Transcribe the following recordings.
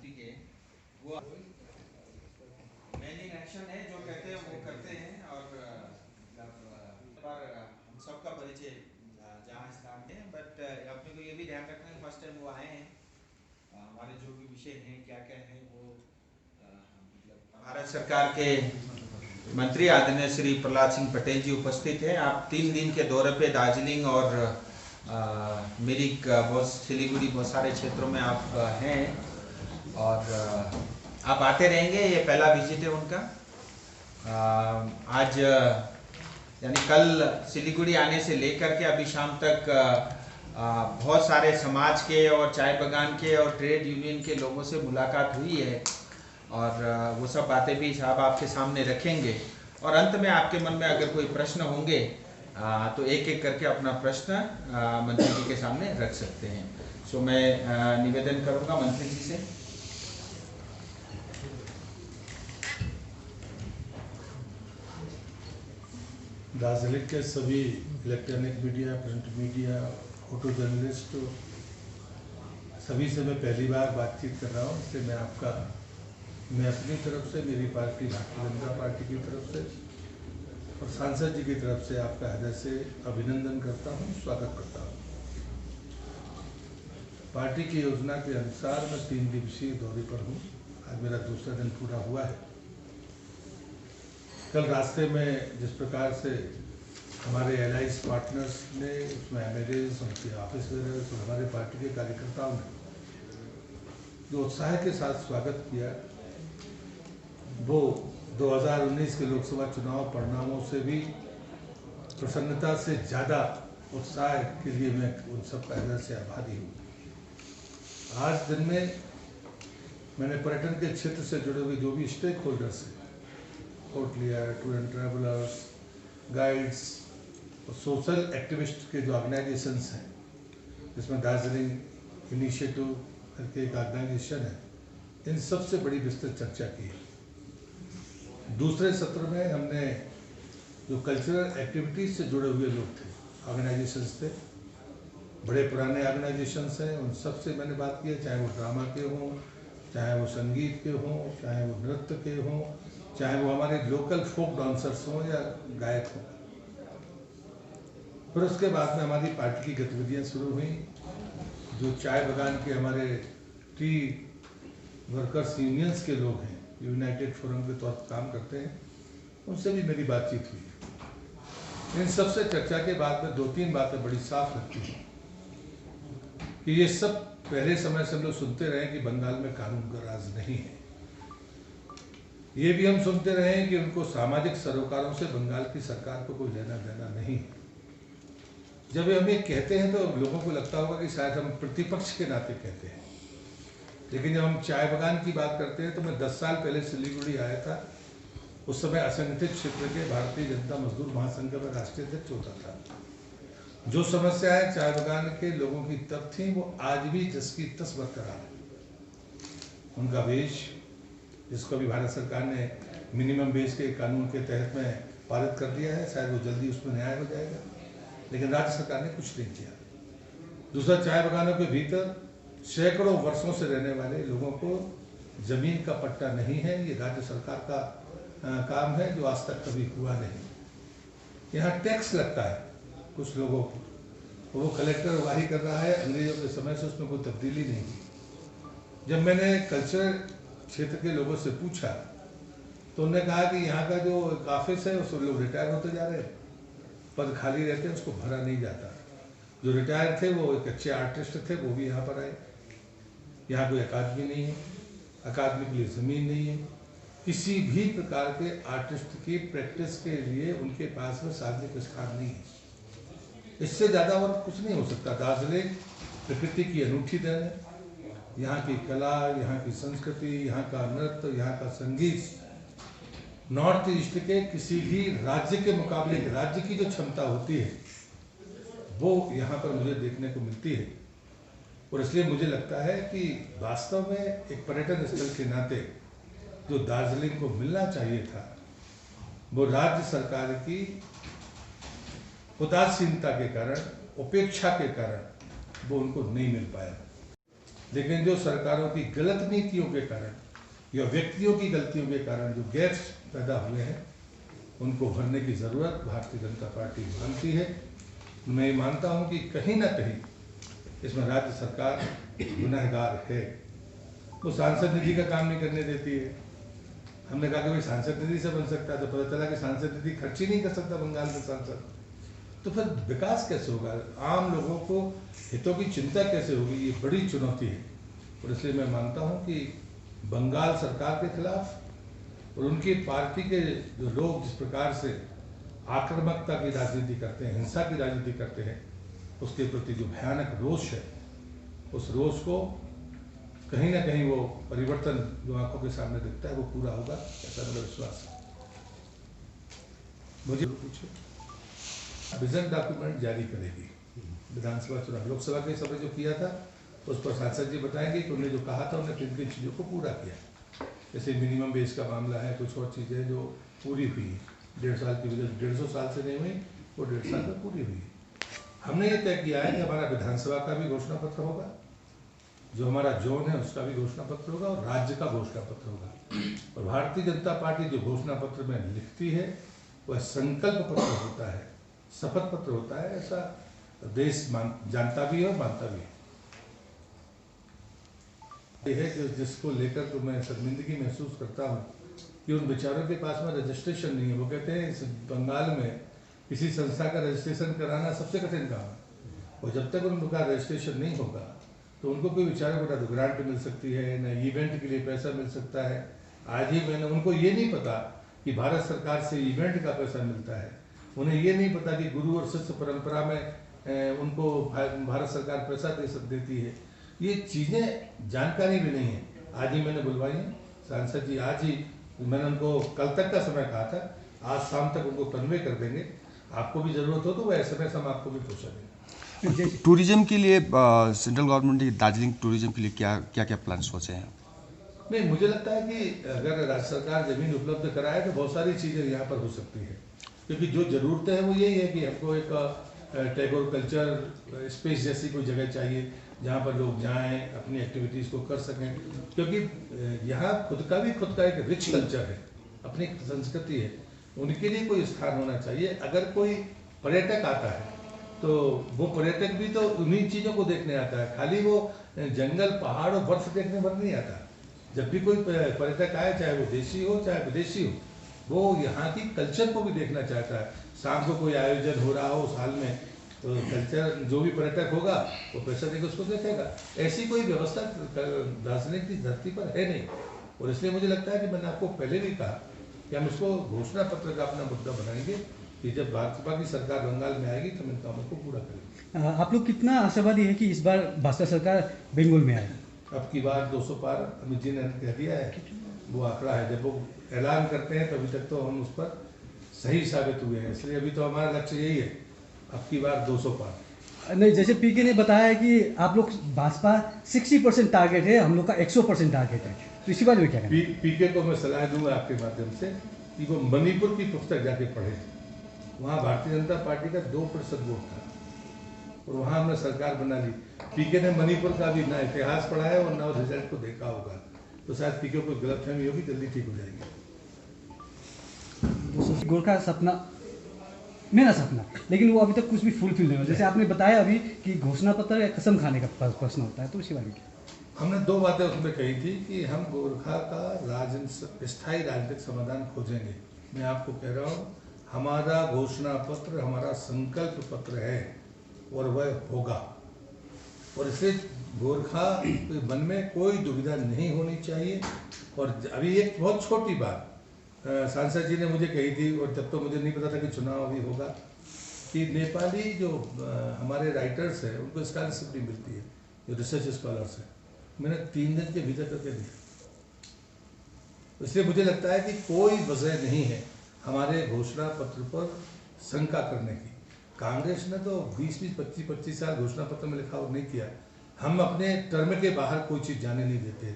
Party के वो main action है जो कहते हैं वो करते हैं और हम सबका परिचय जहाँ इस्लाम है बट अपने को ये भी ध्यान रखना है फर्स्ट टाइम वो आए हैं हमारे जो भी विषय हैं क्या क्या है वो मतलब भारत सरकार के मंत्री आदरणीय श्री प्रहलाद सिंह पटेल जी उपस्थित है। आप 3 दिन के दौरे पे दार्जिलिंग और मिरिक बहुत सिलीगुड़ी बहुत सारे क्षेत्रों में आप हैं और आप आते रहेंगे। ये पहला विजिट है उनका। आज यानी कल सिलीगुड़ी आने से लेकर के अभी शाम तक बहुत सारे समाज के और चाय बागान के और ट्रेड यूनियन के लोगों से मुलाकात हुई है और वो सब बातें भी साहब आपके सामने रखेंगे और अंत में आपके मन में अगर कोई प्रश्न होंगे तो एक एक करके अपना प्रश्न मंत्री जी के सामने रख सकते हैं। सो मैं निवेदन करूंगा मंत्री जी से। दार्जिलिंग के सभी electronic media, print media, photo journalist सभी से मैं पहली बार बातचीत कर रहा हूँ। इसलिए मैं अपनी तरफ से, मेरी पार्टी भारतीय जनता पार्टी की तरफ से और सांसद जी की तरफ से आपका हृदय से अभिनंदन करता हूँ, स्वागत करता हूँ। पार्टी की योजना के अनुसार मैं 3 दिवसीय दौरे पर हूँ। आज मेरा दूसरा दिन पूरा हुआ है। कल रास्ते में जिस प्रकार से हमारे एलाइज पार्टनर्स ने, उसमें एमएलएज, उनके ऑफिस और हमारे पार्टी के कार्यकर्ताओं ने जो उत्साह के साथ स्वागत किया, वो 2019 के लोकसभा चुनाव परिणामों से भी प्रसन्नता से ज़्यादा उत्साह के लिए मैं उन सब का हृदय से आभारी हूँ। आज दिन में मैंने पर्यटन के क्षेत्र से जुड़े हुए जो भी स्टेक होल्डर्स हैं, hotelier, tour and travellers, guides और सोशल एक्टिविस्ट के जो ऑर्गेनाइजेशंस हैं, जिसमें दार्जिलिंग इनिशिएटिव करके एक ऑर्गेनाइजेशन है, इन सब से बड़ी विस्तृत चर्चा की है। दूसरे सत्र में हमने जो कल्चरल एक्टिविटीज़ से जुड़े हुए लोग थे, ऑर्गेनाइजेशंस थे, बड़े पुराने ऑर्गेनाइजेशंस हैं, उन सब से मैंने बात की है, चाहे वो ड्रामा के हों, चाहे वो संगीत के हों, चाहे वो नृत्य के हों, चाहे वो हमारे लोकल फोक डांसर्स हों या गायक हों। फिर उसके बाद में हमारी पार्टी की गतिविधियां शुरू हुई। जो चाय बागान के हमारे टी वर्कर्स यूनियंस के लोग हैं, यूनाइटेड फोरम के तौर पर काम करते हैं, उनसे भी मेरी बातचीत हुई। इन सब से चर्चा के बाद में 2-3 बातें बड़ी साफ लगती हैं कि ये सब पहले समय से हम लोग सुनते रहे कि बंगाल में कानून का राज नहीं है। ये भी हम सुनते रहे हैं कि उनको सामाजिक सरोकारों से बंगाल की सरकार को कोई लेना देना नहीं है। जब हम ये कहते हैं तो लोगों को लगता होगा कि शायद हम प्रतिपक्ष के नाते कहते हैं, लेकिन जब हम चाय बागान की बात करते हैं तो मैं 10 साल पहले सिलीगुड़ी आया था। उस समय असंगठित क्षेत्र के भारतीय जनता मजदूर महासंघ में राष्ट्रीय अध्यक्ष होता था। जो समस्याएं चाय बागान के लोगों की तब थी, वो आज भी जस की तस बरकरार है। उनका वेश, जिसको भी भारत सरकार ने मिनिमम वेज के कानून के तहत में पारित कर दिया है, शायद वो जल्दी उसमें न्याय हो जाएगा, लेकिन राज्य सरकार ने कुछ नहीं किया। दूसरा, चाय बागानों के भीतर सैकड़ों वर्षों से रहने वाले लोगों को जमीन का पट्टा नहीं है। ये राज्य सरकार का काम है, जो आज तक कभी हुआ नहीं। यहाँ टैक्स लगता है कुछ लोगों को, वो कलेक्टर वाही कर रहा है। अंग्रेजों के समय से उसमें कोई तब्दीली नहीं की। जब मैंने कल्चरल क्षेत्र के लोगों से पूछा तो उन्होंने कहा कि यहाँ का जो ऑफिस है उसमें लोग रिटायर होते जा रहे हैं, पद खाली रहते हैं, उसको भरा नहीं जाता। जो रिटायर थे वो एक अच्छे आर्टिस्ट थे, वो भी यहाँ पर आए। यहाँ कोई अकादमी नहीं है, अकादमी के लिए ज़मीन नहीं है, किसी भी प्रकार के आर्टिस्ट की प्रैक्टिस के लिए उनके पास में सार्वजनिक स्थान नहीं है। इससे ज़्यादा और कुछ नहीं हो सकता। दार्जिलिंग प्रकृति की अनूठी देन है। यहाँ की कला, यहाँ की संस्कृति, यहाँ का नृत्य, यहाँ का संगीत नॉर्थ ईस्ट के किसी भी राज्य के मुकाबले, राज्य की जो क्षमता होती है वो यहाँ पर मुझे देखने को मिलती है। और इसलिए मुझे लगता है कि वास्तव में एक पर्यटन स्थल के नाते जो दार्जिलिंग को मिलना चाहिए था, वो राज्य सरकार की उदासीनता के कारण, उपेक्षा के कारण वो उनको नहीं मिल पाया। लेकिन जो सरकारों की गलत नीतियों के कारण या व्यक्तियों की गलतियों के कारण जो गैप्स पैदा हुए हैं, उनको भरने की ज़रूरत भारतीय जनता पार्टी मानती है। मैं ये मानता हूँ कि कहीं ना कहीं इसमें राज्य सरकार गुनहगार है। वो सांसद निधि का काम नहीं करने देती है। हमने कहा कि भाई सांसद निधि से बन सकता है, तो पता चला कि सांसद निधि खर्च ही नहीं कर सकता बंगाल में सांसद। तो फिर विकास कैसे होगा? आम लोगों को हितों की चिंता कैसे होगी? ये बड़ी चुनौती है। और इसलिए मैं मानता हूँ कि बंगाल सरकार के खिलाफ और उनकी पार्टी के जो लोग जिस प्रकार से आक्रामकता की राजनीति करते हैं, हिंसा की राजनीति करते हैं, उसके प्रति जो भयानक रोष है, उस रोष को कहीं ना कहीं वो परिवर्तन जो आंखों के सामने दिखता है वो पूरा होगा, ऐसा मेरा विश्वास है। मुझे पूछे विजन डॉक्यूमेंट जारी करेगी विधानसभा चुनाव, लोकसभा के समय जो किया था उस पर सांसद जी बताएंगे कि उन्होंने जो कहा था उन्होंने किन किन चीज़ों को पूरा किया। जैसे मिनिमम वेज का मामला है, कुछ और चीज़ें जो पूरी हुई 1.5 साल की वजह 150 साल से नहीं हुई, वो 1.5 साल में पूरी हुई। हमने ये तय किया है कि हमारा विधानसभा का भी घोषणा पत्र होगा, जो हमारा जोन है उसका भी घोषणा पत्र होगा और राज्य का घोषणा पत्र होगा। और भारतीय जनता पार्टी जो घोषणा पत्र में लिखती है वह संकल्प पत्र होता है, शपथ पत्र होता है। ऐसा देश जानता भी है और मानता भी है। यह है कि जिसको लेकर तो मैं शर्मिंदगी महसूस करता हूँ कि उन बेचारों के पास में रजिस्ट्रेशन नहीं है। वो कहते हैं इस बंगाल में किसी संस्था का रजिस्ट्रेशन कराना सबसे कठिन काम है, और जब तक उनका रजिस्ट्रेशन नहीं होगा तो उनको कोई बेचारों को ना तो ग्रांट मिल सकती है, ना इवेंट के लिए पैसा मिल सकता है। आज ही मैंने उनको ये नहीं पता कि भारत सरकार से इवेंट का पैसा मिलता है, उन्हें ये नहीं पता कि गुरु और शिष्य परंपरा में उनको भारत सरकार पैसा देती है। ये चीज़ें जानकारी भी नहीं है। आज ही मैंने बुलवाई है सांसद जी, आज ही मैंने उनको कल तक का समय कहा था, आज शाम तक उनको कन्वे कर देंगे। आपको भी ज़रूरत हो तो वो SMS हम आपको भी पहुँचा देंगे। टूरिज्म के लिए सेंट्रल गवर्नमेंट ने दार्जिलिंग टूरिज्म के लिए क्या क्या प्लान सोचे हैं? नहीं, मुझे लगता है कि अगर राज्य सरकार ज़मीन उपलब्ध कराए तो बहुत सारी चीज़ें यहाँ पर हो सकती है, क्योंकि जो ज़रूरतें हैं वो यही है कि हमको एक टैगोर कल्चर स्पेस जैसी कोई जगह चाहिए जहाँ पर लोग जाएं, अपनी एक्टिविटीज़ को कर सकें, क्योंकि यहाँ खुद का एक रिच कल्चर है, अपनी संस्कृति है। उनके लिए कोई स्थान होना चाहिए। अगर कोई पर्यटक आता है तो वो पर्यटक भी तो उन्हीं चीज़ों को देखने आता है, खाली वो जंगल पहाड़ और बर्फ देखने भर नहीं आता। जब भी कोई पर्यटक आए, चाहे वो देशी हो चाहे विदेशी हो, वो यहाँ की कल्चर को भी देखना चाहता है। शाम को कोई आयोजन हो रहा हो साल में, तो कल्चर जो भी पर्यटक होगा वो पैसा देकर उसको देखेगा। ऐसी कोई व्यवस्था दार्जिलिंग की धरती पर है नहीं, और इसलिए मुझे लगता है कि मैंने आपको पहले भी कहा कि हम इसको घोषणा पत्र का अपना मुद्दा बनाएंगे कि जब भाजपा की सरकार बंगाल में आएगी तो हम इन कामों को पूरा करेंगे। आप लोग कितना आशावादी है कि इस बार भाजपा सरकार बंगाल में आएगी? अब की बार 200 पार अमित जी ने कह दिया है, वो आंकड़ा है। जब वो ऐलान करते हैं तो अभी तक तो हम उस पर सही साबित हुए हैं, इसलिए अभी तो हमारा लक्ष्य यही है, अब की बार 200 पार। नहीं, जैसे पीके ने बताया है कि आप लोग भाजपा 60% टारगेट है, हम लोग का 100% टारगेट है, तो इसी बारे में क्या कहना? पीके को मैं सलाह दूंगा आपके माध्यम से कि वो मणिपुर की पुस्तक जाके पढ़े। वहाँ भारतीय जनता पार्टी का 2% वोट था और वहाँ हमने सरकार बना ली। पीके ने मणिपुर का भी ना इतिहास पढ़ा है और ना रिजल्ट को देखा होगा, तो शायद पीके को गलतफहमी होगी, जल्दी ठीक हो जाएगी। गोरखा सपना मेरा सपना, लेकिन वो अभी तक कुछ भी फुलफिल नहीं हुआ। जैसे आपने बताया अभी कि घोषणा पत्र या कसम खाने का प्रश्न होता है, तो उसी बारे में हमने 2 बातें उसमें कही थी कि हम गोरखा का स्थायी राजनीतिक समाधान खोजेंगे। मैं आपको कह रहा हूँ, हमारा घोषणा पत्र हमारा संकल्प पत्र है और वह होगा, और इससे गोरखा के मन में कोई दुविधा नहीं होनी चाहिए। और अभी एक बहुत छोटी बात सांसद जी ने मुझे कही थी, और जब तो मुझे नहीं पता था कि चुनाव अभी होगा, कि नेपाली जो हमारे राइटर्स हैं उनको स्कॉलरशिप नहीं मिलती है, जो रिसर्च स्कॉलर्स हैं। मैंने 3 दिन के भीतर करके दिया। इसलिए मुझे लगता है कि कोई वजह नहीं है हमारे घोषणा पत्र पर शंका करने की। कांग्रेस ने तो 20-20, 25-25 साल घोषणा पत्र में लिखा और नहीं किया। हम अपने टर्म के बाहर कोई चीज़ जाने नहीं देते।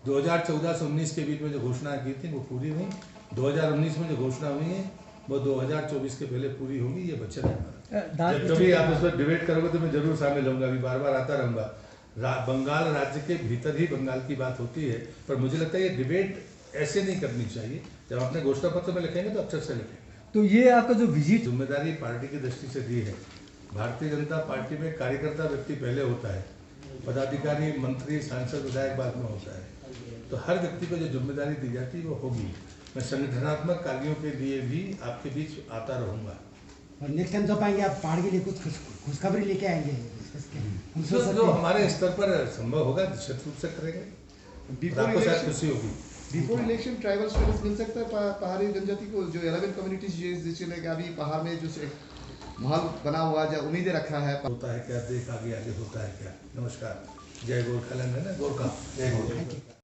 2014 से 19 के बीच में जो घोषणा की थी वो पूरी हुई, 2019 में जो घोषणा हुई है वो 2024 के पहले पूरी होगी, ये वचन है हमारा। जब कभी आप उस पर डिबेट करोगे तो मैं जरूर शामिल होऊंगा, अभी बार बार आता रहूँगा। बंगाल राज्य के भीतर ही बंगाल की बात होती है, पर मुझे लगता है ये डिबेट ऐसे नहीं करनी चाहिए। जब अपने घोषणा पत्र में लिखेंगे तो अक्षर से लिखेंगे। तो ये आपका जो विजिट, जिम्मेदारी पार्टी की दृष्टि से दी है। भारतीय जनता पार्टी में कार्यकर्ता व्यक्ति पहले होता है, पदाधिकारी, मंत्री, सांसद, विधायक बाद में होता है। तो हर व्यक्ति को जो जिम्मेदारी दी जाती है वो होगी। मैं संगठनात्मक कार्यों के लिए भी आपके बीच आता रहूँगा। और नेक्स्ट टाइम जब आएंगे आप पहाड़ के लिए कुछ खुशखबरी लेके आएंगे? जो हमारे स्तर पर संभव होगा निश्चित रूप से करेंगे। आपको शायद खुशी होगी। बिफोर इलेक्शन ट्राइबल स्टेटस मिल सकता है पहाड़ी जनजाति को, जो 11 कम्युनिटीज जिसने कि अभी पहाड़ में जो माहौल बना हुआ, जो उम्मीदें रखा है। होता है क्या, देख आगे आगे होता है क्या। नमस्कार, जय गोरखालैंड है ना, गोरखा, जय गोरखा।